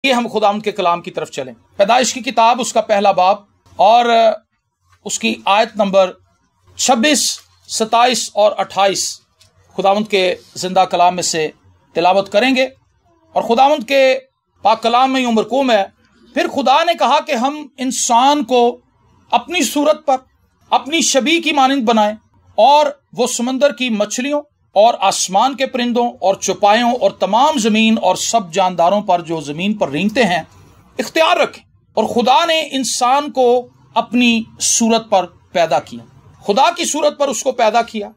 ये हम खुदावंद के कलाम की तरफ चलें। पैदाइश की किताब उसका पहला बाब और उसकी आयत नंबर 26, 27 और 28 खुदावंद के जिंदा कलाम में से तिलावत करेंगे। और खुदावंद के पाक कलाम में यूं मरकूम है, फिर खुदा ने कहा कि हम इंसान को अपनी सूरत पर अपनी शबी की मानिंद बनाएं और वो समंदर की मछलियों और आसमान के परिंदों और चौपायों और तमाम जमीन और सब जानदारों पर जो जमीन पर रेंगते हैं इख्तियार रखें। और खुदा ने इंसान को अपनी सूरत पर पैदा किया, खुदा की सूरत पर उसको पैदा किया,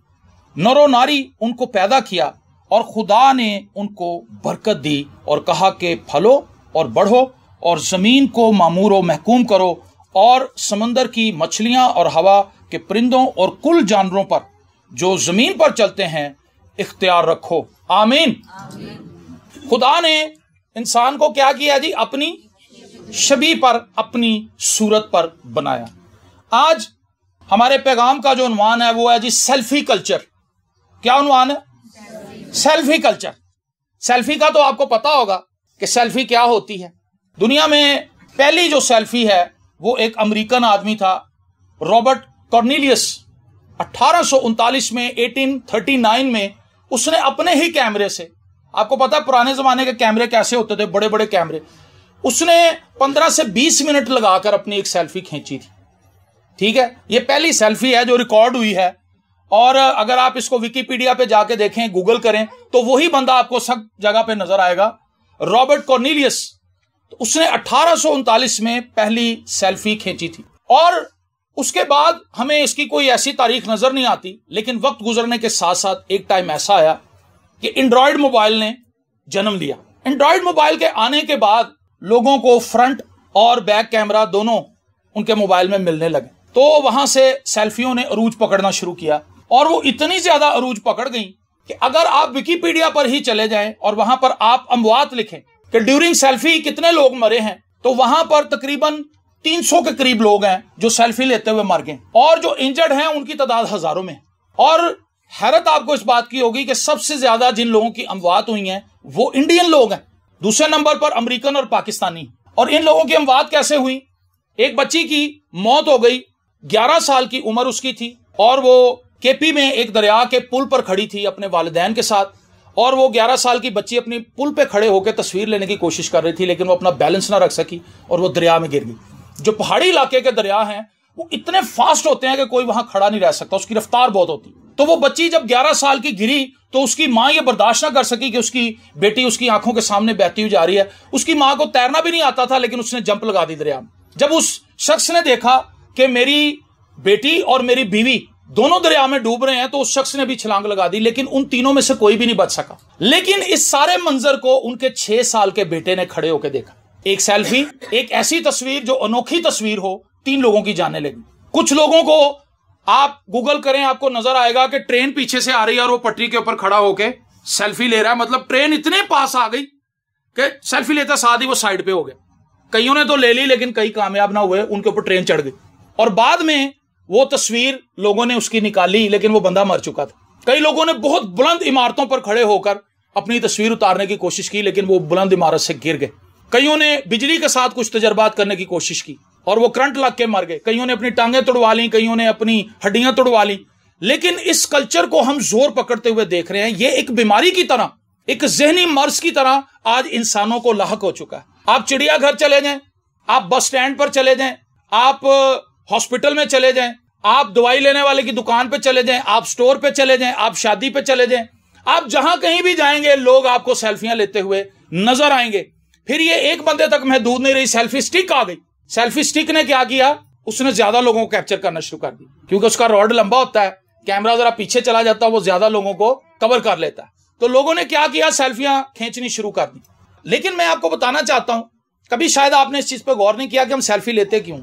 नरो नारी उनको पैदा किया और खुदा ने उनको बरकत दी और कहा कि फलो और बढ़ो और जमीन को मामूर व महकूम करो और समंदर की मछलियां और हवा के परिंदों और कुल जानवरों पर जो जमीन पर चलते हैं इख्तियार रखो। आमीन। खुदा ने इंसान को क्या किया जी? अपनी शबी पर, अपनी सूरत पर बनाया। आज हमारे पैगाम का जो उन्वान है वो है जी सेल्फी कल्चर। क्या उन्वान है? Selfie culture. सेल्फी का तो आपको पता होगा कि सेल्फी क्या होती है। दुनिया में पहली जो सेल्फी है वो एक अमेरिकन आदमी था, रॉबर्ट कॉर्नेलियस। 1839 में 1839 में उसने अपने ही कैमरे से, आपको पता है पुराने जमाने के कैमरे कैसे होते थे, बड़े बड़े कैमरे, उसने 15 से 20 मिनट लगाकर अपनी एक सेल्फी खींची थी। ठीक है, ये पहली सेल्फी है जो रिकॉर्ड हुई है। और अगर आप इसको विकिपीडिया पे जाके देखें, गूगल करें, तो वही बंदा आपको सब जगह पे नजर आएगा, रॉबर्ट कॉर्नेलियस। तो उसने 1839 में पहली सेल्फी खींची थी और उसके बाद हमें इसकी कोई ऐसी तारीख नजर नहीं आती। लेकिन वक्त गुजरने के साथ साथ एक टाइम ऐसा आया कि एंड्रॉयड मोबाइल ने जन्म लिया। एंड्रॉयड मोबाइल के आने के बाद लोगों को फ्रंट और बैक कैमरा दोनों उनके मोबाइल में मिलने लगे, तो वहां से सेल्फियों ने अरूज पकड़ना शुरू किया। और वो इतनी ज्यादा अरूज पकड़ गई कि अगर आप विकिपीडिया पर ही चले जाएं और वहां पर आप अमवात लिखें कि ड्यूरिंग सेल्फी कितने लोग मरे हैं, तो वहां पर तकरीबन 300 के करीब लोग हैं जो सेल्फी लेते हुए मर गए और जो इंजर्ड हैं उनकी तादाद हजारों में। और हैरत आपको इस बात की होगी कि सबसे ज्यादा जिन लोगों की अमवात हुई हैं वो इंडियन लोग हैं, दूसरे नंबर पर अमेरिकन और पाकिस्तानी। और इन लोगों की अमवात कैसे हुई? एक बच्ची की मौत हो गई, 11 साल की उम्र उसकी थी और वो केपी में एक दरिया के पुल पर खड़ी थी अपने वालिदैन के साथ। और वो 11 साल की बच्ची अपनी पुल पे खड़े होकर तस्वीर लेने की कोशिश कर रही थी, लेकिन वो अपना बैलेंस ना रख सकी और वो दरिया में गिर गई। जो पहाड़ी इलाके के दरिया हैं वो इतने फास्ट होते हैं कि कोई वहां खड़ा नहीं रह सकता, उसकी रफ्तार बहुत होती। तो वो बच्ची जब 11 साल की गिरी तो उसकी मां ये बर्दाश्त ना कर सकी कि उसकी बेटी उसकी आंखों के सामने बहती हुई जा रही है। उसकी मां को तैरना भी नहीं आता था, लेकिन उसने जंप लगा दी दरिया में। जब उस शख्स ने देखा कि मेरी बेटी और मेरी बीवी दोनों दरिया में डूब रहे हैं, तो उस शख्स ने भी छलांग लगा दी, लेकिन उन तीनों में से कोई भी नहीं बच सका। लेकिन इस सारे मंजर को उनके 6 साल के बेटे ने खड़े होकर देखा। एक सेल्फी, एक ऐसी तस्वीर जो अनोखी तस्वीर हो, 3 लोगों की जाने लगी। कुछ लोगों को आप गूगल करें, आपको नजर आएगा कि ट्रेन पीछे से आ रही है और वो पटरी के ऊपर खड़ा होकर सेल्फी ले रहा है। मतलब ट्रेन इतने पास आ गई कि सेल्फी लेता साथ ही वो साइड पे हो गया। कईयों ने तो ले ली, लेकिन कई कामयाब ना हुए, उनके ऊपर ट्रेन चढ़ गई। और बाद में वो तस्वीर लोगों ने उसकी निकाली, लेकिन वो बंदा मर चुका था। कई लोगों ने बहुत बुलंद इमारतों पर खड़े होकर अपनी तस्वीर उतारने की कोशिश की, लेकिन वो बुलंद इमारत से गिर गए। कईयों ने बिजली के साथ कुछ तजर्बात करने की कोशिश की और वो करंट लग के मर गए। कईयों ने अपनी टांगें तोड़वा ली, कईयों ने अपनी हड्डियां तोड़वा ली। लेकिन इस कल्चर को हम जोर पकड़ते हुए देख रहे हैं। ये एक बीमारी की तरह, एक जहनी मर्ज की तरह आज इंसानों को लाहक हो चुका है। आप चिड़ियाघर चले जाएं, आप बस स्टैंड पर चले जाएं, आप हॉस्पिटल में चले जाएं, आप दवाई लेने वाले की दुकान पे चले जाएं, आप स्टोर पे चले जाएं, आप शादी पे चले जाएं, आप जहां कहीं भी जाएंगे लोग आपको सेल्फियां लेते हुए नजर आएंगे। फिर ये एक बंदे तक महदूद नहीं रही, सेल्फी स्टिक आ गई। सेल्फी स्टिक ने क्या किया? उसने ज्यादा लोगों को कैप्चर करना शुरू कर दी, क्योंकि उसका रॉड लंबा होता है, कैमरा जरा पीछे चला जाता है, वो ज्यादा लोगों को कवर कर लेता है। तो लोगों ने क्या किया? सेल्फियां खींचनी शुरू कर दी। लेकिन मैं आपको बताना चाहता हूं, कभी शायद आपने इस चीज पर गौर नहीं किया कि हम सेल्फी लेते क्यों।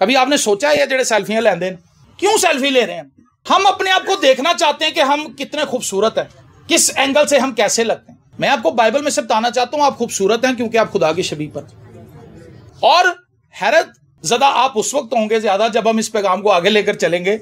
कभी आपने सोचा है ये जेडे सेल्फियां लेंदे क्यों सेल्फी ले रहे हैं? हम अपने आप को देखना चाहते हैं कि हम कितने खूबसूरत हैं, किस एंगल से हम कैसे लगते हैं। मैं आपको बाइबल में से बताना चाहता हूं, आप खूबसूरत हैं क्योंकि आप खुदा की शबीह पर। और हैरत ज़दा आप उस वक्त होंगे ज्यादा जब हम इस पैगाम को आगे लेकर चलेंगे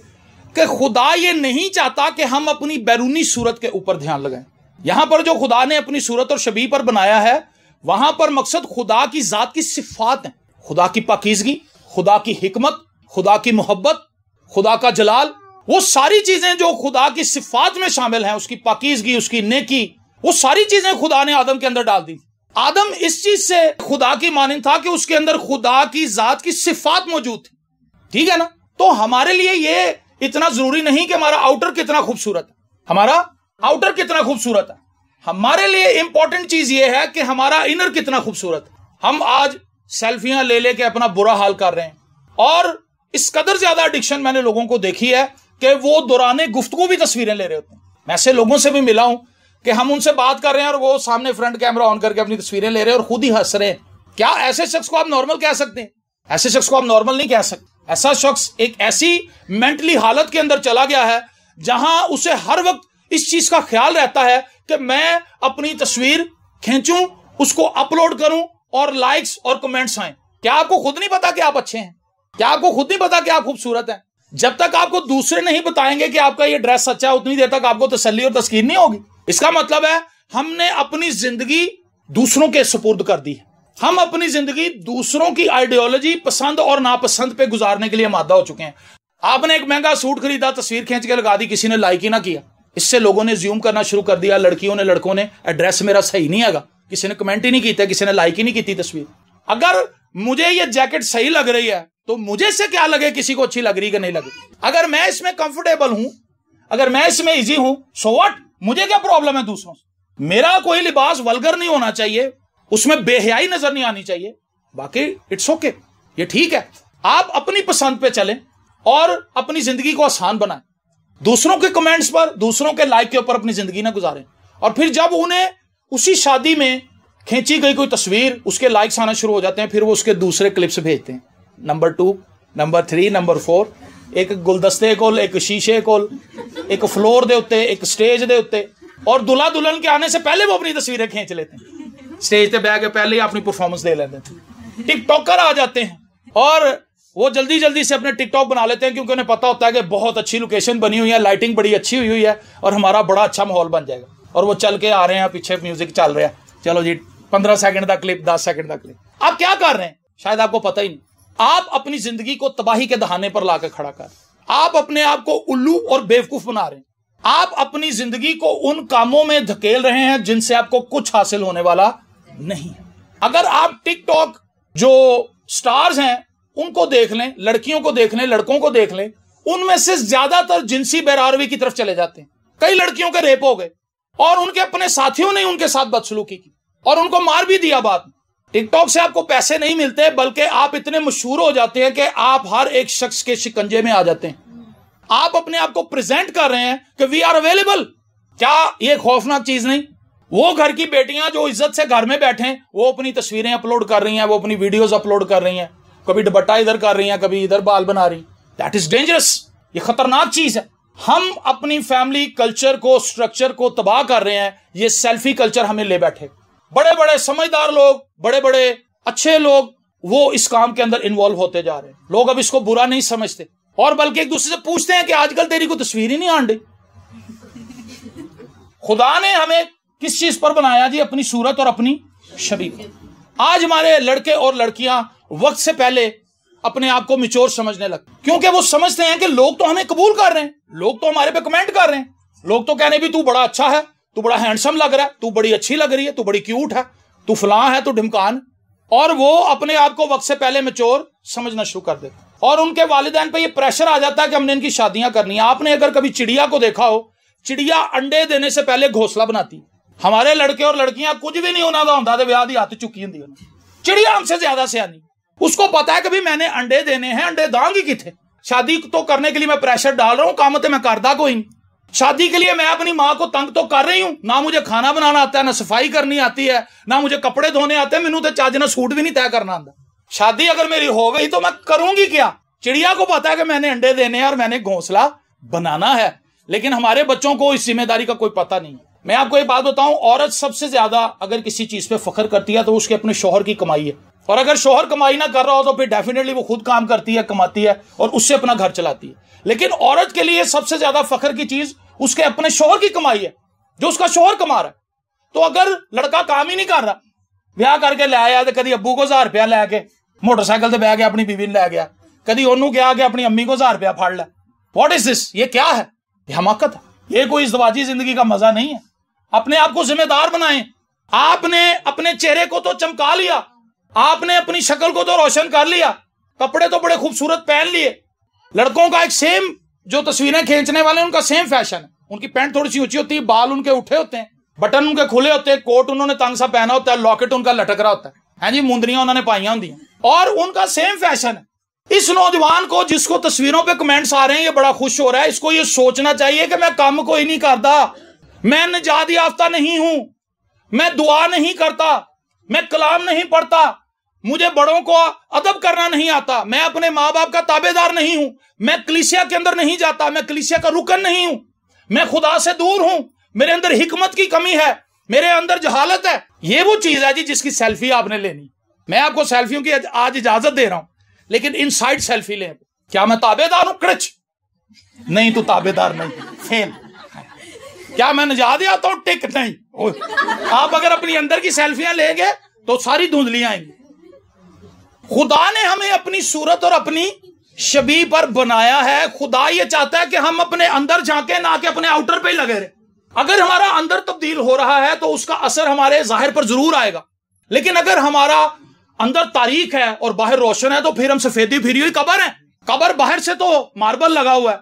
कि खुदा ये नहीं चाहता कि हम अपनी बैरूनी सूरत के ऊपर ध्यान लगाएं। यहां पर जो खुदा ने अपनी सूरत और शबीह पर बनाया है वहां पर मकसद खुदा की जात की सिफात है, खुदा की पाकीज़गी, खुदा की हिकमत, खुदा की मोहब्बत, खुदा का जलाल, वो सारी चीजें जो खुदा की सिफात में शामिल हैं, उसकी पाकीज़गी, उसकी नेकी, वो सारी चीजें खुदा ने आदम के अंदर डाल दी। आदम इस चीज से खुदा की मानिंद था कि उसके अंदर खुदा की जात की सिफात मौजूद थी। ठीक है ना? तो हमारे लिए ये इतना जरूरी नहीं कि हमारा आउटर कितना खूबसूरत है, हमारा आउटर कितना खूबसूरत है। हमारे लिए इंपॉर्टेंट चीज ये है कि हमारा इनर कितना खूबसूरत है। हम आज सेल्फियां ले लेके अपना बुरा हाल कर रहे हैं, और इस कदर ज्यादा एडिक्शन मैंने लोगों को देखी है कि वो दौराने गुफ्तगू भी तस्वीरें ले रहे होते हैं। मैं ऐसे लोगों से भी मिला हूं कि हम उनसे बात कर रहे हैं और वो सामने फ्रंट कैमरा ऑन करके अपनी तस्वीरें ले रहे हैं और खुद ही हंस रहे हैं। क्या ऐसे शख्स को आप नॉर्मल कह सकते हैं? ऐसे शख्स को आप नॉर्मल नहीं कह सकते। ऐसा शख्स एक ऐसी मेंटली हालत के अंदर चला गया है जहां उसे हर वक्त इस चीज का ख्याल रहता है कि मैं अपनी तस्वीर खींचूं, उसको अपलोड करूं और लाइक्स और कमेंट्स आए। क्या आपको खुद नहीं पता कि आप अच्छे हैं? क्या आपको खुद नहीं पता कि आप खूबसूरत हैं? जब तक आपको दूसरे नहीं बताएंगे कि आपका ये ड्रेस अच्छा है, उतनी देर तक आपको तसल्ली और तस्कीन नहीं होगी। इसका मतलब है हमने अपनी जिंदगी दूसरों के सुपुर्द कर दी है। हम अपनी जिंदगी दूसरों की आइडियोलॉजी, पसंद और नापसंद पे गुजारने के लिए मादा हो चुके हैं। आपने एक महंगा सूट खरीदा, तस्वीर खींच के लगा दी, किसी ने लाइक ही ना किया, इससे लोगों ने ज्यूम करना शुरू कर दिया, लड़कियों ने लड़कों ने, एड्रेस मेरा सही नहीं आएगा, किसी ने कमेंट ही नहीं किया, किसी ने लाइक ही नहीं की तस्वीर। अगर मुझे ये जैकेट सही लग रही है तो मुझे से क्या लगे किसी को अच्छी लग रही कि नहीं लग रही। अगर मैं इसमें कंफर्टेबल हूं, अगर मैं इसमें इजी हूं, सो व्हाट, मुझे क्या प्रॉब्लम है दूसरों से। मेरा कोई लिबास वल्गर नहीं होना चाहिए, उसमें बेहयाई नजर नहीं आनी चाहिए, बाकी इट्स ओके, ये ठीक है। आप अपनी पसंद पे चलें और अपनी जिंदगी को आसान बनाएं। दूसरों के कमेंट्स पर, दूसरों के लाइक के ऊपर अपनी जिंदगी ना गुजारें। और फिर जब उन्हें उसी शादी में खींची गई कोई तस्वीर, उसके लाइक्स आना शुरू हो जाते हैं, फिर वो उसके दूसरे क्लिप्स भेजते हैं, नंबर 2, नंबर 3, नंबर 4, एक गुलदस्ते कोल, एक शीशे कोल, एक फ्लोर दे उत्ते, एक स्टेज दे उत्ते, और दुल्हा दुल्हन के आने से पहले वो अपनी तस्वीरें खींच लेते हैं, स्टेज पे बैठ के पहले ही अपनी परफॉर्मेंस दे लेते हैं। टिकटॉकर आ जाते हैं और वो जल्दी जल्दी से अपने टिकटॉक बना लेते हैं, क्योंकि उन्हें पता होता है कि बहुत अच्छी लोकेशन बनी हुई है, लाइटिंग बड़ी अच्छी हुई है और हमारा बड़ा अच्छा माहौल बन जाएगा। और वो चल के आ रहे हैं, पीछे म्यूजिक चल रहा है, चलो जी 15 सेकंड का क्लिप, 10 सेकंड का क्लिप। आप क्या कर रहे हैं शायद आपको पता ही नहीं। आप अपनी जिंदगी को तबाही के दहाने पर लाकर खड़ा कर, आप अपने आप को उल्लू और बेवकूफ बना रहे हैं। आप अपनी जिंदगी को उन कामों में धकेल रहे हैं जिनसे आपको कुछ हासिल होने वाला नहीं है। अगर आप टिकटॉक जो स्टार्स हैं उनको देख लें, लड़कियों को देख लें, लड़कों को देख लें, उनमें से ज्यादातर जिनसी बेरारवी की तरफ चले जाते हैं। कई लड़कियों के रेप हो गए और उनके अपने साथियों ने उनके साथ बदसलूकी की और उनको मार भी दिया बाद में। टिकटॉक से आपको पैसे नहीं मिलते, बल्कि आप इतने मशहूर हो जाते हैं कि आप हर एक शख्स के शिकंजे में आ जाते हैं। आप अपने आप को प्रेजेंट कर रहे हैं कि वी आर अवेलेबल। क्या ये खौफनाक चीज नहीं? वो घर की बेटियां जो इज्जत से घर में बैठे हैं, वो अपनी तस्वीरें अपलोड कर रही हैं, वो अपनी वीडियोस अपलोड कर रही हैं, कभी दुपट्टा इधर कर रही हैं, कभी इधर बाल बना रही। That is dangerous. ये खतरनाक चीज है। हम अपनी फैमिली कल्चर को, स्ट्रक्चर को तबाह कर रहे हैं। ये सेल्फी कल्चर हमें ले बैठे। बड़े बड़े समझदार लोग, बड़े बड़े अच्छे लोग, वो इस काम के अंदर इन्वॉल्व होते जा रहे हैं। लोग अब इसको बुरा नहीं समझते और बल्कि एक दूसरे से पूछते हैं कि आजकल तेरी को तस्वीर ही नहीं आंडी। खुदा ने हमें किस चीज पर बनाया जी? अपनी सूरत और अपनी छवि पर। आज हमारे लड़के और लड़कियां वक्त से पहले अपने आप को मैच्योर समझने लगते, क्योंकि वो समझते हैं कि लोग तो हमें कबूल कर रहे हैं, लोग तो हमारे पे कमेंट कर रहे हैं, लोग तो कहने भी तू बड़ा अच्छा है, तू बड़ा हैंडसम लग रहा है, तू बड़ी अच्छी लग रही है, तू बड़ी क्यूट है, तू फलां है, तू ढिमकान। और वो अपने आप को वक्त से पहले मैच्योर समझना शुरू कर देते और उनके वालिदैन पे ये प्रेशर आ जाता है कि हमने इनकी शादियां करनी है। आपने अगर कभी चिड़िया को देखा हो, चिड़िया अंडे देने से पहले घोंसला बनाती। हमारे लड़के और लड़कियां कुछ भी नहीं होना तो ब्याह दी हाथ चुकी होंगी। चिड़िया हमसे ज्यादा सियानी, उसको पता है कि भी मैंने अंडे देने हैं, अंडे दांगी किथे। शादी तो करने के लिए मैं प्रेशर डाल रहा हूं, काम तो मैं करदा कोई नहीं। शादी के लिए मैं अपनी माँ को तंग तो कर रही हूं, ना मुझे खाना बनाना आता है, ना सफाई करनी आती है, ना मुझे कपड़े धोने आते हैं, मैनू तो चज ना सूट भी नहीं तय करना आता। शादी अगर मेरी हो गई तो मैं करूंगी क्या? चिड़िया को पता है कि मैंने अंडे देने हैं और मैंने घोंसला बनाना है, लेकिन हमारे बच्चों को इस जिम्मेदारी का कोई पता नहीं। मैं आपको एक बात बताऊं, औरत सबसे ज्यादा अगर किसी चीज पे फख्र करती है तो उसके अपने शोहर की कमाई है। और अगर शोहर कमाई ना कर रहा हो तो फिर डेफिनेटली वो खुद काम करती है, कमाती है और उससे अपना घर चलाती है। लेकिन औरत के लिए सबसे ज्यादा फख्र की चीज उसके अपने शोहर की कमाई है, जो उसका शोहर कमा रहा है। तो अगर लड़का काम ही नहीं कर रहा, ਵਿਆਹ ਕਰਕੇ ਲੈ ਆਇਆ ਤੇ ਕਦੀ ਅੱਬੂ को 1000 रुपया ਲੈ ਕੇ मोटरसाइकिल ਤੇ ਬਹਿ ਗਿਆ ਆਪਣੀ बीवी ਨੂੰ ਲੈ ਗਿਆ कभी ओनू क्या कि अपनी अम्मी को 1000 रुपया फाड़ ला व्हाट इज दिस ये क्या है ये हमाकत है ये कोई इज़्दवाजी जिंदगी का मजा नहीं है अपने आप को जिम्मेदार बनाएं आपने अपने चेहरे को तो चमका लिया आपने अपनी शक्ल को तो रोशन कर लिया कपड़े तो बड़े खूबसूरत पहन लिए लड़कों का एक सेम जो तस्वीरें खींचने वाले उनका सेम फैशन है उनकी पैंट थोड़ी सी ऊंची होती है बाल उनके उठे होते हैं बटन उनके खुले होते हैं कोट उन्होंने तंग सा पहना होता है लॉकेट उनका लटक रहा होता है जी मुंदरियां उन्होंने पाइयां होंगी और उनका सेम फैशन है इस नौजवान को जिसको तस्वीरों पे कमेंट्स आ रहे हैं ये बड़ा खुश हो रहा है इसको ये सोचना चाहिए कि मैं काम कोई नहीं करता मैं निजात याफ्ता नहीं हूं मैं दुआ नहीं करता मैं कलाम नहीं पढ़ता मुझे बड़ों को अदब करना नहीं आता मैं अपने माँ बाप का ताबेदार नहीं हूं मैं कलीसिया के अंदर नहीं जाता मैं कलीसिया का रुकन नहीं हूं मैं खुदा से दूर हूं मेरे अंदर हिकमत की कमी है मेरे अंदर जहालत है ये वो चीज है जी जिसकी सेल्फी आपने लेनी मैं आपको सेल्फियों की आज इजाजत दे रहा हूं लेकिन इनसाइड सेल्फी ले क्या मैं ताबेदार हूं कृच नहीं तू ताबेदार नहीं फेल क्या मैं निजात आता हूं टिक नहीं आप अगर अपनी अंदर की सेल्फियां लेंगे तो सारी धुंधलियां आएंगी खुदा ने हमें अपनी सूरत और अपनी शबी पर बनाया है खुदा ये चाहता है कि हम अपने अंदर झांके ना कि अपने आउटर पे ही लगे रहे अगर हमारा अंदर तब्दील हो रहा है तो उसका असर हमारे जाहिर पर जरूर आएगा लेकिन अगर हमारा अंदर तारीख है और बाहर रोशन है तो फिर हम सफेदी फिरी हुई कबर है कबर बाहर से तो मार्बल लगा हुआ है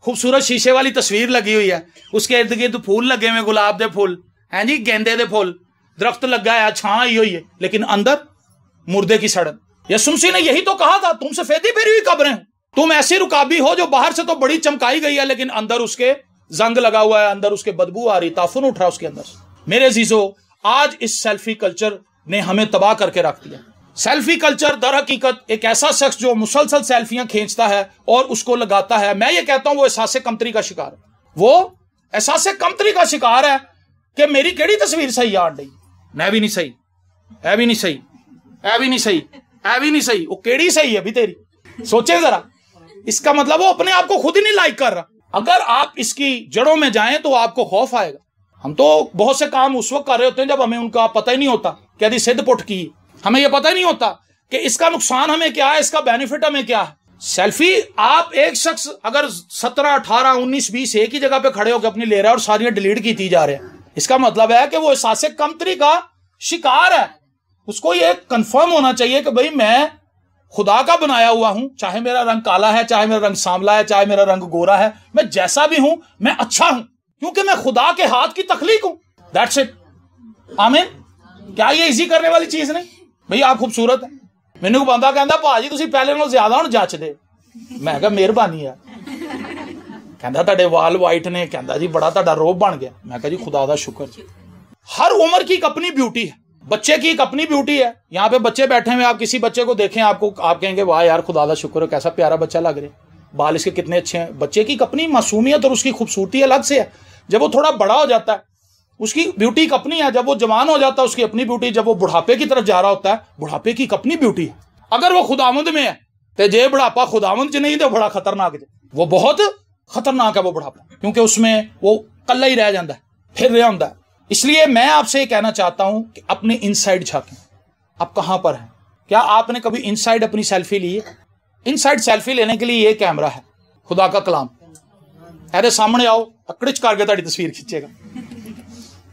खूबसूरत शीशे वाली तस्वीर लगी हुई है उसके इर्द गिर्द फूल लगे हुए गुलाब के फूल हैं जी गेंदे के फूल दरख्त लगा है छां आई हुई है लेकिन अंदर मुर्दे की सड़क यसुमसी ने यही तो कहा था तुम सफेदी फिरी हुई कब्रें तुम ऐसी रुकाबी हो जो बाहर से तो बड़ी चमकाई गई है लेकिन अंदर उसके जंग लगा हुआ है अंदर उसके बदबू आ रही ताफुन उठ रहा उसके अंदर मेरे अजीजों आज इस सेल्फी कल्चर ने हमें तबाह करके रख दिया सेल्फी कल्चर दर हकीकत एक ऐसा शख्स जो मुसलसल सेल्फियां खींचता है और उसको लगाता है मैं ये कहता हूं वो एहसासे कमतरी का शिकार है वो एहसासे कमतरी का शिकार है कि मेरी केड़ी तस्वीर सही आन रही मैं भी नहीं सही है भी नहीं सही है भी नहीं सही है भी नहीं सही वो केड़ी सही है भी तेरी सोचे जरा इसका मतलब वो अपने आप को खुद ही नहीं लाइक कर रहा अगर आप इसकी जड़ों में जाएं तो आपको खौफ आएगा हम तो बहुत से काम उस वक्त कर रहे होते हैं जब हमें उनका पता ही नहीं होता कि यदि सिद्ध पुट की हमें यह पता ही नहीं होता कि इसका नुकसान हमें क्या है इसका बेनिफिट हमें क्या है सेल्फी आप एक शख्स अगर 17, 18, 19, 20 एक ही जगह पे खड़े होकर अपनी ले रहा है और सारी डिलीट की जा रहे हैं इसका मतलब है कि वो एहसासे कमतरी का शिकार है उसको ये कंफर्म होना चाहिए कि भाई मैं खुदा का बनाया हुआ हूं चाहे मेरा रंग काला है चाहे मेरा रंग सांवला है चाहे मेरा रंग गोरा है मैं जैसा भी हूं मैं अच्छा हूं क्योंकि मैं खुदा के हाथ की तख्लीक हूं दैट्स इट आमीन क्या ये इजी करने वाली चीज नहीं भई आप खूबसूरत है मैनू बंदा कहता भाजी तुसीं पहले नालों ज्यादा हुण जचदे मैं कहा मेहरबानी है कहता तुहाडे वाल वाइट ने कहता जी बड़ा तुहाडा रोब बन गया मैं कहा जी खुदा दा शुक्र जी हर उम्र की एक अपनी ब्यूटी है बच्चे की एक अपनी ब्यूटी है यहाँ पे बच्चे बैठे हुए आप किसी बच्चे को देखें आपको आप कहेंगे वाह यार खुदा दा शुक्र है कैसा प्यारा बच्चा लग रहा है बाल इसके कितने अच्छे हैं बच्चे की एक अपनी मासूमियत और उसकी खूबसूरती अलग से है जब वो थोड़ा बड़ा हो जाता है उसकी ब्यूटी एक अपनी है जब वो जवान हो जाता है उसकी अपनी ब्यूटी जब वो बुढ़ापे की तरफ जा रहा होता है बुढ़ापे की एक अपनी ब्यूटी है अगर वो खुदावंद में है तो जे बुढ़ापा खुदावंद च नहीं तो बड़ा खतरनाक है वो बहुत खतरनाक है वो बुढ़ापा क्योंकि उसमें वो कल्ला ही रह जाता है फिर रहा होता है इसलिए मैं आपसे कहना चाहता हूं कि अपने इनसाइड झांकें आप कहां पर हैं क्या आपने कभी इनसाइड अपनी सेल्फी ली है इनसाइड सेल्फी लेने के लिए ये कैमरा है खुदा का कलाम अरे सामने आओ अकड़िच करके ताड़ी तस्वीर खींचेगा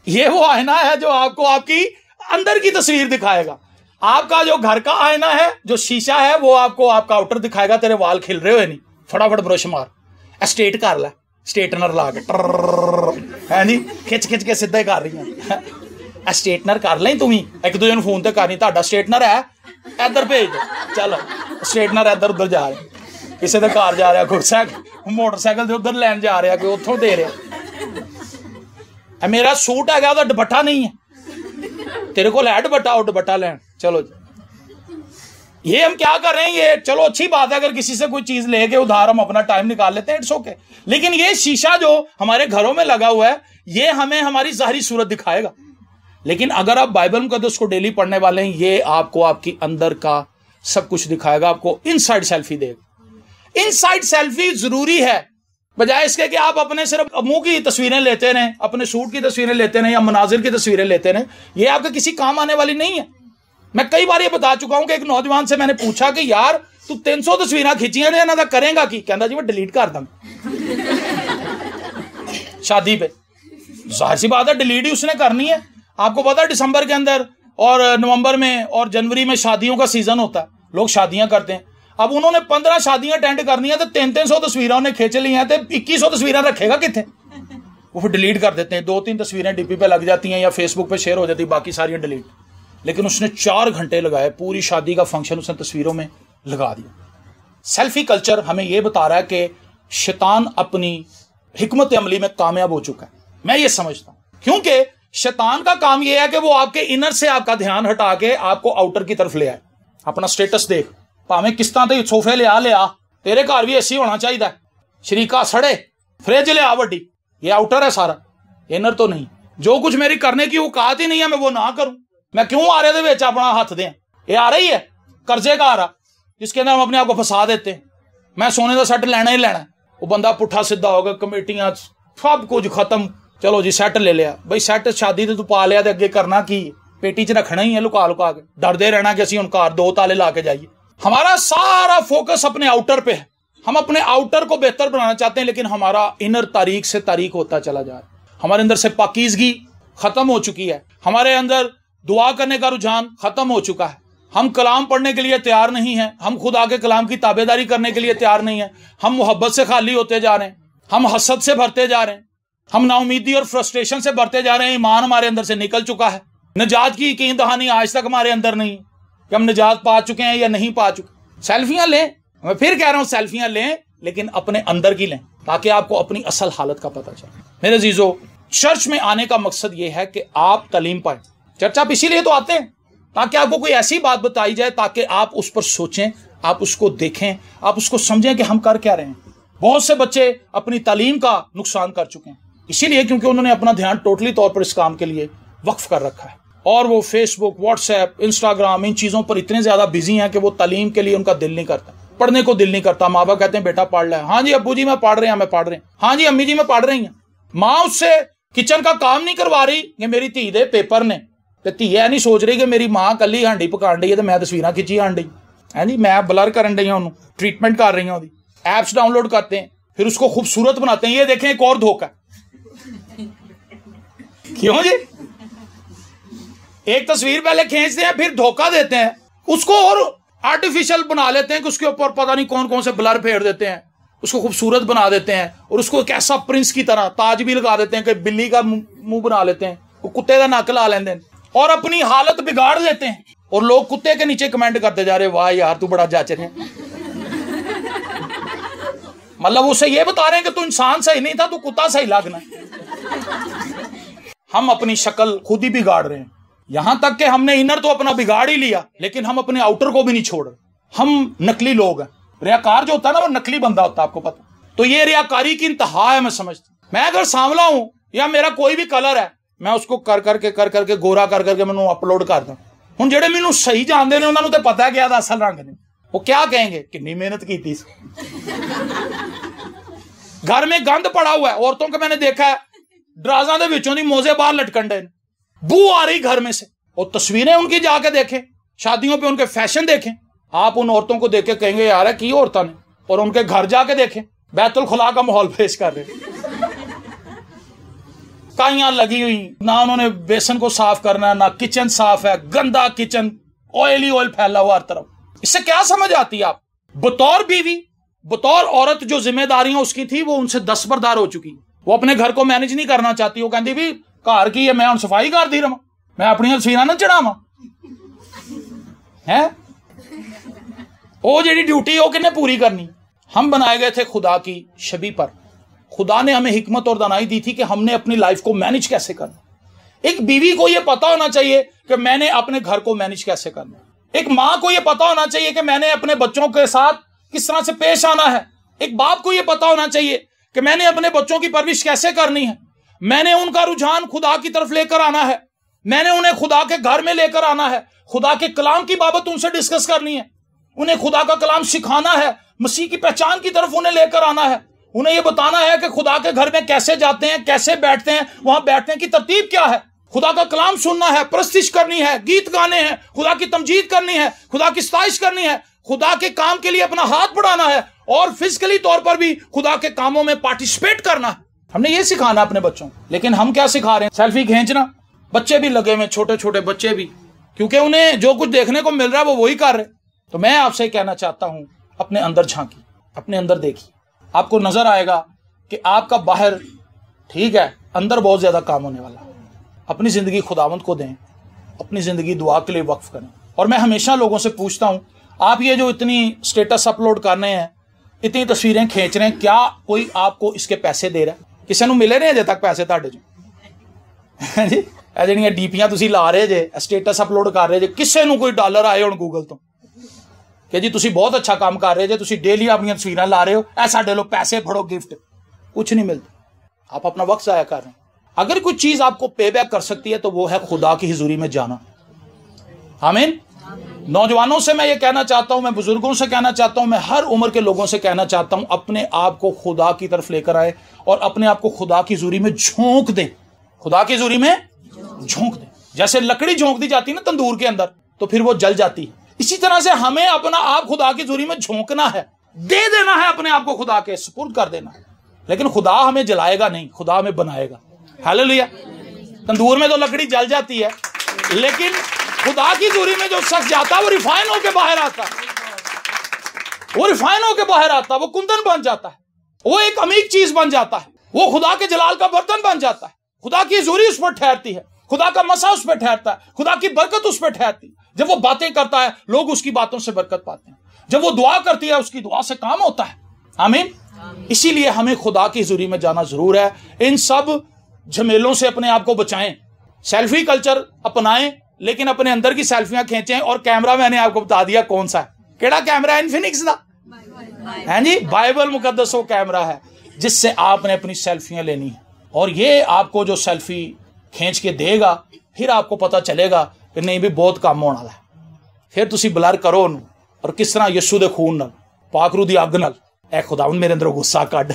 ये वो आईना है जो आपको आपकी अंदर की तस्वीर दिखाएगा आपका जो घर का आईना है जो शीशा है वो आपको आपका आउटर दिखाएगा तेरे वाल खिल रहे हुए नहीं फटाफट ब्रश मार स्ट्रेट कर ला स्ट्रेटनर ला के है नी खिच खिच के सीधा कर रही है स्ट्रेटनर कर ले तुम एक दूजे फोन ते करनी तुहाडा स्ट्रेटनर है इधर भेज दो चलो स्ट्रेटनर इधर उधर जा रहे किसी के घर जा रहा गुरसाइकिल मोटरसाइकिल उधर लैन जा रहा कोई उतों दे रहा मेरा सूट है दुपट्टा नहीं है तेरे को है दुपट्टा लैन चलो जी ये हम क्या कर रहे हैं ये चलो अच्छी बात है अगर किसी से कोई चीज लेके उधार हम अपना टाइम निकाल लेते हैं इट्स ओके लेकिन ये शीशा जो हमारे घरों में लगा हुआ है ये हमें हमारी जाहिरी सूरत दिखाएगा लेकिन अगर आप बाइबल मुकद्दस को डेली पढ़ने वाले हैं ये आपको आपकी अंदर का सब कुछ दिखाएगा आपको इनसाइड सेल्फी देगा इनसाइड सेल्फी जरूरी है बजाय इसके कि आप अपने सिर्फ मुंह की तस्वीरें लेते रहें अपने सूट की तस्वीरें लेते रहें या मनाजिर की तस्वीरें लेते रहें ये आपके किसी काम आने वाली नहीं है मैं कई बार ये बता चुका हूं कि एक नौजवान से मैंने पूछा कि यार तू 300 तस्वीर खिंचियां ने इन्हां दा करेगा की? कहंदा जी मैं डिलीट कर दूंगा शादी पे। जाहिर सी बात है डिलीट ही उसने करनी है। आपको पता है दिसंबर के अंदर और नवंबर में और जनवरी में शादियों का सीजन होता है, लोग शादियां करते हैं। अब उन्होंने 15 शादियां अटेंड करनी है तो 300 तस्वीरें उन्हें खींच ली हैं तो 2100 तस्वीरें रखेगा कितने? वो फिर डिलीट कर देते हैं। 2-3 तस्वीरें डीपी पे लग जाती हैं या फेसबुक पे शेयर हो जाती है, बाकी सारी डिलीट। लेकिन उसने 4 घंटे लगाए, पूरी शादी का फंक्शन उसने तस्वीरों में लगा दिया। सेल्फी कल्चर हमें यह बता रहा है कि शैतान अपनी हिकमत अमली में कामयाब हो चुका है। मैं ये समझता हूं क्योंकि शैतान का काम यह है कि वो आपके इनर से आपका ध्यान हटा के आपको आउटर की तरफ ले आए। अपना स्टेटस देख, भावें किस्तां ते सोफे लिया तेरे घर भी ऐसी होना चाहिए, शरीका सड़े, फ्रिज लिया वड्डी, ये आउटर है सारा, इनर तो नहीं। जो कुछ मेरी करने की औकात ही नहीं है मैं वो ना करूं। मैं क्यों आ रहे थे अपना हाथ दें? ये आ रही है कर्जे का आ रहा जिसके अंदर हम अपने आप को फंसा देते हैं। मैं सोने का सेट लेना ही लेना, वो बंदा पुट्ठा सीधा होगा, कमेटियां सब कुछ खत्म, चलो जी सेट ले लिया। भाई सेट शादी तू पा लिया तो अगे करना की? पेटी च रखना ही है लुका लुका के, डरते रहना कि असं हम घर 2 ताले ला के जाइए। हमारा सारा फोकस अपने आउटर पे है। हम अपने आउटर को बेहतर बनाना चाहते हैं लेकिन हमारा इनर तारीख से तारीख होता चला जा रहा है। हमारे अंदर से पाकीज़गी खत्म हो चुकी है। हमारे अंदर दुआ करने का रुझान खत्म हो चुका है। हम कलाम पढ़ने के लिए तैयार नहीं हैं। हम खुदा के कलाम की ताबेदारी करने के लिए तैयार नहीं है। हम मोहब्बत से खाली होते जा रहे हैं। हम हसद से भरते जा रहे हैं। हम नाउमीदी और फ्रस्ट्रेशन से भरते जा रहे हैं। ईमान हमारे अंदर से निकल चुका है। निजात की यकीन दहानी आज तक हमारे अंदर नहीं कि हम निजात पा चुके हैं या नहीं पा चुके। सेल्फियां लें, मैं फिर कह रहा हूं सेल्फियां लें लेकिन अपने अंदर की लें ताकि आपको अपनी असल हालत का पता चले। मेरे अजीजों, चर्च में आने का मकसद यह है कि आप तालीम पाएं। चर्च आप इसीलिए तो आते हैं ताकि आपको कोई ऐसी बात बताई जाए ताकि आप उस पर सोचें, आप उसको देखें, आप उसको समझें कि हम कर क्या रहे हैं। बहुत से बच्चे अपनी तालीम का नुकसान कर चुके हैं इसीलिए क्योंकि उन्होंने अपना ध्यान टोटली तौर पर इस काम के लिए वक्फ कर रखा है और वो फेसबुक, व्हाट्सएप, इंस्टाग्राम इन चीज़ों पर इतने ज़्यादा बिजी हैं कि वो तालीम के लिए उनका दिल नहीं करता, पढ़ने को दिल नहीं करता। माँ बाप कहते हैं बेटा पढ़ ले, हाँ जी अब्बू जी मैं पढ़ रहे हैं, मैं पढ़ रहे हैं, हाँ जी अम्मी जी मैं पढ़ रही हैं। माँ उससे किचन का काम नहीं करवा रही कि मेरी धी दे पेपर ने, तो धी है नहीं सोच रही कि मेरी माँ कली हांडी पकान रही है तो मैं तस्वीरें खिंची हांडी है जी, मैं ब्लर करन रही हूँ, ट्रीटमेंट कर रही हूँ। ऐप्स डाउनलोड करते हैं फिर उसको खूबसूरत बनाते हैं। ये देखें एक और धोखा। क्यों जी? एक तस्वीर पहले खींचते हैं फिर धोखा देते हैं उसको और आर्टिफिशियल बना लेते हैं कि उसके ऊपर पता नहीं कौन कौन से ब्लर फेर देते हैं, उसको खूबसूरत बना देते हैं और उसको एक ऐसा प्रिंस की तरह ताज भी लगा देते हैं कि बिल्ली का मुंह बना लेते हैं, वो कुत्ते का नक ला लेते हैं और अपनी हालत बिगाड़ लेते हैं। और लोग कुत्ते के नीचे कमेंट करते जा रहे, वाह यार तू बड़ा जाचर है। मतलब उसे ये बता रहे हैं कि तू इंसान सही नहीं था, तू कुत्ता सही लगना। हम अपनी शक्ल खुद ही बिगाड़ रहे हैं। यहां तक कि हमने इनर तो अपना बिगाड़ ही लिया लेकिन हम अपने आउटर को भी नहीं छोड़ रहे। हम नकली लोग हैं। रियाकार जो होता है ना वो नकली बंदा होता है, आपको पता। तो ये रियाकारी की इंतहा है। मैं समझता मैं अगर सांवला हूं या मेरा कोई भी कलर है मैं उसको कर करके गोरा कर करके मैं अपलोड कर दूं। हुण जेडे मैनू सही जानते हैं उन्होंने तो पता है कि याद असल रंग ने, वो क्या कहेंगे कितनी मेहनत की थी। घर में गंद पड़ा हुआ है। औरतों को मैंने देखा है ड्राजा दे विचों दी मोजे बाहर लटकन डे, बू आ रही घर में से। और तस्वीरें उनकी जाके देखें, शादियों पे उनके फैशन देखें। आप उन औरतों को देख के कहेंगे यार की औरतां ने, और उनके घर जाके देखें बैतुल खुला का माहौल पेश कर रहे। काइयां लगी हुई, ना उन्होंने बेसन को साफ करना, ना किचन साफ है, गंदा किचन, ऑयल फैला हुआ हर तरफ। इससे क्या समझ आती है? आप बतौर बीवी, बतौर औरत जो जिम्मेदारियां उसकी थी वो उनसे दस्तबरदार हो चुकी। वो अपने घर को मैनेज नहीं करना चाहती। वो कहती भी घर की है, मैं हम सफाई कर दी रहा, मैं अपनी तस्वीर ना चढ़ावा है। वो जी ड्यूटी वो किन्ने पूरी करनी। हम बनाए गए थे खुदा की छवि पर। खुदा ने हमें हिकमत और दानाई दी थी कि हमने अपनी लाइफ को मैनेज कैसे करना। एक बीवी को यह पता होना चाहिए कि मैंने अपने घर को मैनेज कैसे करना। एक माँ को यह पता होना चाहिए कि मैंने अपने बच्चों के साथ किस तरह से पेश आना है। एक बाप को यह पता होना चाहिए कि मैंने अपने बच्चों की परवरिश कैसे करनी है। मैंने उनका रुझान खुदा की तरफ लेकर आना है। मैंने उन्हें खुदा के घर में लेकर आना है। खुदा के कलाम की बाबत उनसे डिस्कस करनी है। उन्हें खुदा का कलाम सिखाना है। मसीह की पहचान की तरफ उन्हें लेकर आना है। उन्हें यह बताना है कि खुदा के घर में कैसे जाते हैं, कैसे बैठते हैं, वहां बैठने की तरतीब क्या है। खुदा का कलाम सुनना है, प्रस्तिश करनी है, गीत गाने हैं, खुदा की तमजीद करनी है, खुदा की सताइश करनी है, खुदा के काम के लिए अपना हाथ बढ़ाना है और फिजिकली तौर पर भी खुदा के कामों में पार्टिसिपेट करना है। हमने ये सिखाना अपने बच्चों को। लेकिन हम क्या सिखा रहे हैं? सेल्फी खींचना। बच्चे भी लगे हुए, छोटे छोटे बच्चे भी, क्योंकि उन्हें जो कुछ देखने को मिल रहा है वो वही कर रहे। तो मैं आपसे कहना चाहता हूं, अपने अंदर झांकी, अपने अंदर देखिए, आपको नजर आएगा कि आपका बाहर ठीक है, अंदर बहुत ज्यादा काम होने वाला है। अपनी जिंदगी खुदावंद को दें, अपनी जिंदगी दुआ के लिए वक्फ करें। और मैं हमेशा लोगों से पूछता हूं, आप ये जो इतनी स्टेटस अपलोड कर रहे हैं, इतनी तस्वीरें खींच रहे हैं, क्या कोई आपको इसके पैसे दे रहा है? किसी को मिले नहीं अजे तक पैसे ਤੁਹਾਡੇ ਚੋਂ जी? ਜਿਹੜੀਆਂ ਡੀਪੀਆਂ ਤੁਸੀਂ ਲਾ ਰਹੇ ਜੇ, ਸਟੇਟਸ ਅਪਲੋਡ ਕਰ ਰਹੇ ਜੇ, ਕਿਸੇ ਨੂੰ ਕੋਈ ਡਾਲਰ ਆਏ ਹੁਣ ਗੂਗਲ ਤੋਂ ਕਿ ਜੀ ਤੁਸੀਂ ਬਹੁਤ ਅੱਛਾ ਕੰਮ ਕਰ ਰਹੇ ਜੇ, ਤੁਸੀਂ ਡੇਲੀ ਆਪਣੀਆਂ ਤਸਵੀਰਾਂ ਲਾ ਰਹੇ ਹੋ, ਇਹ ਸਾਡੇ ਲੋ पैसे फड़ो गिफ्ट, कुछ नहीं मिलता। आप अपना वक्त जाया कर रहे हैं। अगर कोई चीज आपको पे बैक कर सकती है तो वो है खुदा की हुजूरी में जाना। आमीन। नौजवानों से मैं ये कहना चाहता हूं, मैं बुजुर्गों से कहना चाहता हूं, मैं हर उम्र के लोगों से कहना चाहता हूं, अपने आप को खुदा की तरफ लेकर आए और अपने आप को खुदा की हुजूरी में झोंक दें। खुदा की हुजूरी में झोंक दें। जैसे लकड़ी झोंक दी जाती है ना तंदूर के अंदर, तो फिर वो जल जाती है। इसी तरह से हमें अपना आप खुदा की हुजूरी में झोंकना है, दे देना है, अपने आप को खुदा के सुपुर्द कर देना है। लेकिन खुदा हमें जलाएगा नहीं, खुदा हमें बनाएगा। हालेलुया। तंदूर में तो लकड़ी जल जाती है, लेकिन खुदा की हुजूरी में जो शख्स जाता है वो रिफाइन होकर बाहर आता है, वो रिफाइन होकर बाहर आता है, वो कुंदन बन जाता है, वो एक अमीर चीज बन जाता है, वो खुदा के जलाल का बर्तन बन जाता है। खुदा की हुजूरी उस पर ठहरती है, खुदा का मसा उस पर ठहरता है, खुदा की बरकत उस पर ठहरती है। जब वो बातें करता है, लोग उसकी बातों से बरकत पाते हैं। जब वो दुआ करती है, उसकी दुआ से काम होता है। आमीन। इसीलिए हमें खुदा की हुजूरी में जाना जरूर है। इन सब झमेलों से अपने आप को बचाएं। सेल्फी कल्चर अपनाएं, लेकिन अपने अंदर की सेल्फियां खींचें। और कैमरा मैंने आपको बता दिया कौन सा है। केड़ा कैमरा है? इन्फिनिक्स का है जी, बाइबल मुकद्दस वो कैमरा है जिससे आपने अपनी सेल्फियां लेनी है। और ये आपको जो सेल्फी खींच के देगा, फिर आपको पता चलेगा कि नहीं भी बहुत काम होने वाला है। फिर तुसी ब्लर करो उन्हें, और किस तरह यीशु दे खून नाल, पाकरू दी अग नाल, ऐ खुदावंद मेरे अंदरों गुस्सा कढ़,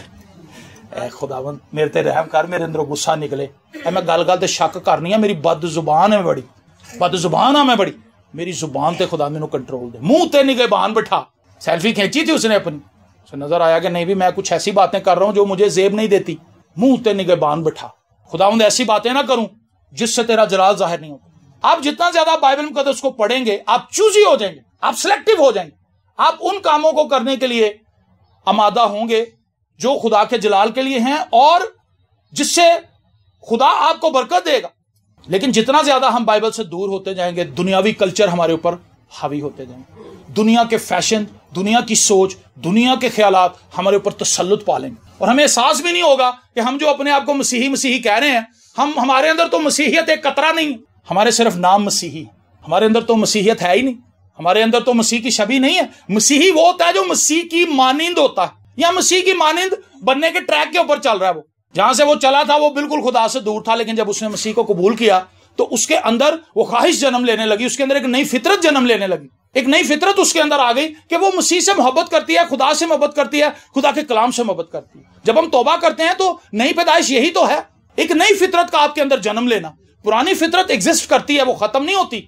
ऐ खुदावंद मेरे ते रहम कर, मेरे अंदरों गुस्सा निकले। ऐ मैं गल गल ते शक करनी है, मेरी बद जुबान है बड़ी, बद जुबान है मैं बड़ी, मेरी जुबान ते खुदा मैनू कंट्रोल दे। मुंह ते निगहबान बिठा। सेल्फी खींची थी उसने अपनी, उसे नजर आया कि नहीं भी मैं कुछ ऐसी बातें कर रहा हूं जो मुझे जेब नहीं देती। मुंह ते निगहबान बिठा। खुदावंद ऐसी बातें ना करूं जिससे तेरा जलाल जाहिर नहीं होता। आप जितना ज्यादा बाइबल मुकद्दस को पढ़ेंगे, आप चूजी हो जाएंगे, आप सिलेक्टिव हो जाएंगे। आप उन कामों को करने के लिए आमादा होंगे जो खुदा के जलाल के लिए हैं और जिससे खुदा आपको बरकत देगा। लेकिन जितना ज्यादा हम बाइबल से दूर होते जाएंगे, दुनियावी कल्चर हमारे ऊपर हावी होते जाएंगे। दुनिया के फैशन, दुनिया की सोच, दुनिया के ख्यालात हमारे ऊपर तसल्लुत पालेंगे और हमें एहसास भी नहीं होगा कि हम जो अपने आप को मसीही मसीही कह रहे हैं, हमारे अंदर तो मसीहियत एक कतरा नहीं, हमारे सिर्फ नाम मसीही, हमारे अंदर तो मसीहियत है ही नहीं। हमारे अंदर तो मसीह की छवि नहीं है। मसीही वो होता है जो मसीह की मानिंद होता है, या मसीह की मानिंद बनने के ट्रैक के ऊपर चल रहा है। वो जहां से वो चला था वो बिल्कुल खुदा से दूर था, लेकिन जब उसने मसीह को कबूल किया तो उसके अंदर वो ख्वाहिश जन्म लेने लगी, उसके अंदर एक नई फितरत जन्म लेने लगी। एक नई फितरत उसके अंदर आ गई कि वो मसीह से मोहब्बत करती है, खुदा से मोहब्बत करती है, खुदा के कलाम से मोहब्बत करती है। जब हम तौबा करते हैं तो नई पैदाइश यही तो है, एक नई फितरत का आपके अंदर जन्म लेना। पुरानी फितरत एग्जिस्ट करती है, वो खत्म नहीं होती।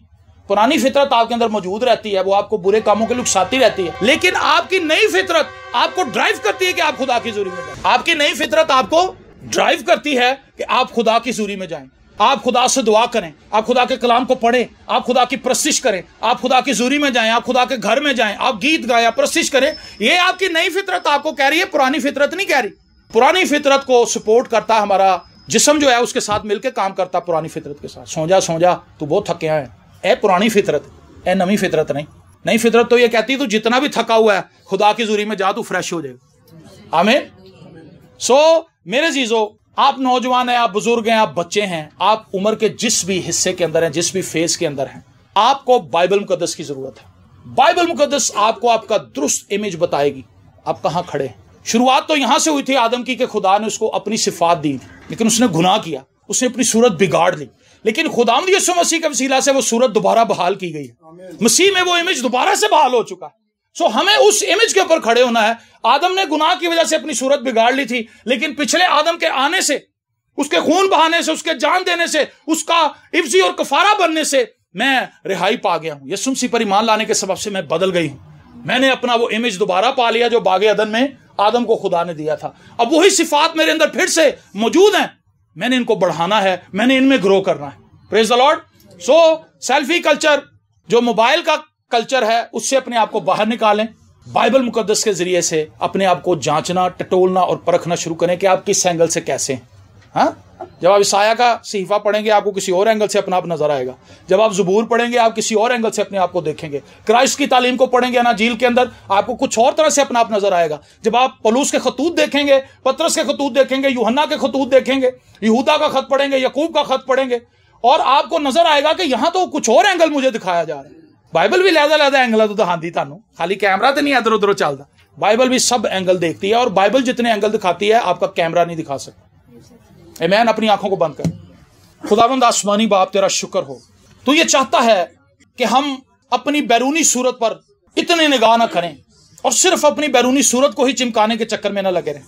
पुरानी फितरत आपके अंदर मौजूद रहती है, वो आपको बुरे कामों के लिए उकसाती रहती है, लेकिन आपकी नई फितरत आपको ड्राइव करती है कि आप खुदा की हुजूरी में जाएं। आपकी नई फितरत आपको ड्राइव करती है कि आप खुदा की हुजूरी में जाएं, आप खुदा से दुआ करें, आप खुदा के कलाम को पढ़ें, आप खुदा की प्रस्तिश करें, आप खुदा की हुजूरी में जाएं, आप खुदा के घर में जाएं, आप गीत गाएं, आप प्रस्तिश करें। ये आपकी नई फितरत आपको कह रही है, पुरानी फितरत नहीं कह रही। पुरानी फितरत को सपोर्ट करता हमारा जिस्म जो है, उसके साथ मिलकर काम करता पुरानी फितरत के साथ। सो जा तू बहुत थकिया है, ए पुरानी फितरत, ए नवी फितरत नहीं। नई फितरत तो ये कहती है तू जितना भी थका हुआ है खुदा की हुजूरी में जा, तू फ्रेश हो जाएगा। आमीन। सो मेरे जीजो, आप नौजवान हैं, आप बुजुर्ग हैं, आप बच्चे हैं, आप उम्र के जिस भी हिस्से के अंदर हैं, जिस भी फेज के अंदर हैं, आपको बाइबल मुकद्दस की जरूरत है। बाइबल मुकद्दस आपको आपका दुरुस्त इमेज बताएगी, आप कहां खड़े हैं। शुरुआत तो यहां से हुई थी आदम की कि खुदा ने उसको अपनी सिफात दी, लेकिन उसने गुनाह किया, उसने अपनी सूरत बिगाड़ ली। लेकिन खुदावंद यीशु मसीह के वसीला से वो सूरत दोबारा बहाल की गई है। मसीह में वो इमेज दोबारा से बहाल हो चुका है। सो हमें उस इमेज के ऊपर खड़े होना है। आदम ने गुनाह की वजह से अपनी सूरत बिगाड़ ली थी, लेकिन पिछले आदम के आने से उसके खून बहाने से, उसके जान देने से, उसका इफ्जी और कफारा बनने से मैं रिहाई पा गया हूं। यीशु मसीह पर ईमान लाने के सबब से मैं बदल गई हूं। मैंने अपना वो इमेज दोबारा पा लिया जो बागे अदन में आदम को खुदा ने दिया था। अब वही सिफात मेरे अंदर फिर से मौजूद हैं। मैंने इनको बढ़ाना है, मैंने इनमें ग्रो करना है। Praise the Lord. So selfie culture, जो मोबाइल का कल्चर है, उससे अपने आप को बाहर निकालें। बाइबल मुकद्दस के जरिए से अपने आप को जांचना, टटोलना और परखना शुरू करें कि आप किस एंगल से कैसे हैं। हाँ? जब आप ईसाया का सहीफा पढ़ेंगे आपको किसी और एंगल से अपना आप नजर आएगा। जब आप ज़बूर पढ़ेंगे आप किसी और एंगल से अपने आप को देखेंगे। क्राइस्ट की तालीम को पढ़ेंगे अनाजील के अंदर आपको कुछ और तरह से अपना आप नजर आएगा। जब आप पौलुस के खतूत देखेंगे, पतरस के खतूत देखेंगे, यूहन्ना के खतूत देखेंगे, यहूदा का खत पढ़ेंगे, यकूब का खत पढ़ेंगे, और आपको नजर आएगा कि यहां तो कुछ और एंगल मुझे दिखाया जा रहा है। बाइबल भी लहदा एंगल तो दिखाती थानू, खाली कैमरा तो नहीं इधर उधर चलता। बाइबल भी सब एंगल देखती है, और बाइबल जितने एंगल दिखाती है आपका कैमरा नहीं दिखा सकता। आमीन। अपनी आंखों को बंद कर। खुदावंद आसमानी बाप तेरा शुक्र हो, तू ये चाहता है कि हम अपनी बैरूनी सूरत पर इतनी निगाह ना करें और सिर्फ अपनी बैरूनी सूरत को ही चिमकाने के चक्कर में ना लगे रहें,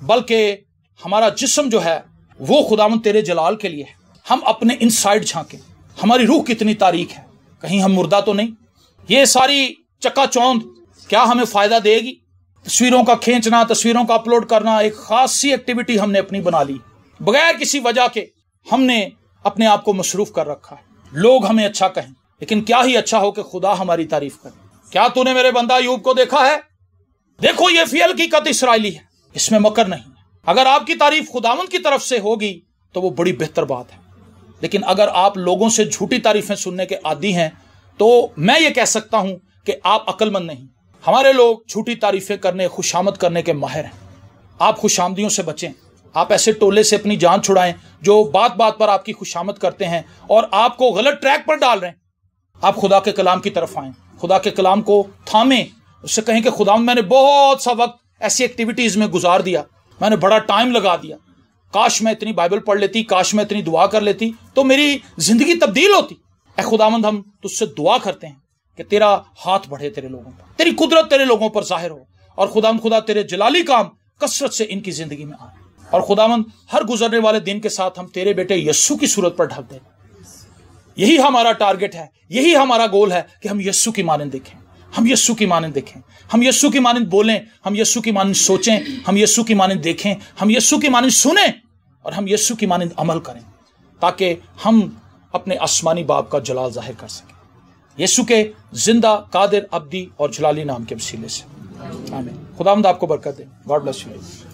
बल्कि हमारा जिस्म जो है वो खुदावंद तेरे जलाल के लिए है। हम अपने इनसाइड झांकें, हमारी रूह कितनी तारीक है, कहीं हम मुर्दा तो नहीं। ये सारी चकाचौंध क्या हमें फायदा देगी? तस्वीरों का खींचना, तस्वीरों का अपलोड करना एक खास सी एक्टिविटी हमने अपनी बना ली, बगैर किसी वजह के हमने अपने आप को मसरूफ कर रखा है। लोग हमें अच्छा कहें, लेकिन क्या ही अच्छा हो कि खुदा हमारी तारीफ करे। क्या तूने मेरे बंदा अय्यूब को देखा है? देखो ये फियल की कत इसराइली है, इसमें मकर नहीं है। अगर आपकी तारीफ खुदावंद की तरफ से होगी तो वो बड़ी बेहतर बात है, लेकिन अगर आप लोगों से झूठी तारीफें सुनने के आदी हैं तो मैं ये कह सकता हूं कि आप अक्लमंद नहीं। हमारे लोग झूठी तारीफें करने, खुशामद करने के माहिर हैं। आप खुशामदियों से बचें। आप ऐसे टोले से अपनी जान छुड़ाएं जो बात बात पर आपकी खुशामद करते हैं और आपको गलत ट्रैक पर डाल रहे हैं। आप खुदा के कलाम की तरफ आएं, खुदा के कलाम को थामें, उससे कहें कि खुदा मैंने बहुत सा वक्त ऐसी एक्टिविटीज में गुजार दिया, मैंने बड़ा टाइम लगा दिया, काश मैं इतनी बाइबल पढ़ लेती, काश मैं इतनी दुआ कर लेती तो मेरी जिंदगी तब्दील होती। ऐ खुदावंद हम तुझसे दुआ करते हैं कि तेरा हाथ बढ़े तेरे लोगों पर, तेरी कुदरत तेरे लोगों पर जाहिर हो, और खुदा तेरे जलाली काम कसरत से इनकी जिंदगी में आए। और खुदावंद हर गुजरने वाले दिन के साथ हम तेरे बेटे यस्सु की सूरत पर ढक दें। यही हमारा टारगेट है, यही हमारा गोल है कि हम यस्सु की मानंद दिखें, हम यस्सु की मानंद दिखें, हम यस्सु की मानंद बोलें, हम यस्सु की मानंद सोचें, हम यस्सु की मानंद देखें, हम यस्सु की मानंद सुने और हम यस्सु की मानंद अमल करें, ताकि हम अपने आसमानी बाप का जलाल जाहिर कर सकें। यीशु के जिंदा, कादिर, अब्दी और जलाली नाम के वसीले से आमीन। खुदावंद आपको बरकत दे। God bless you.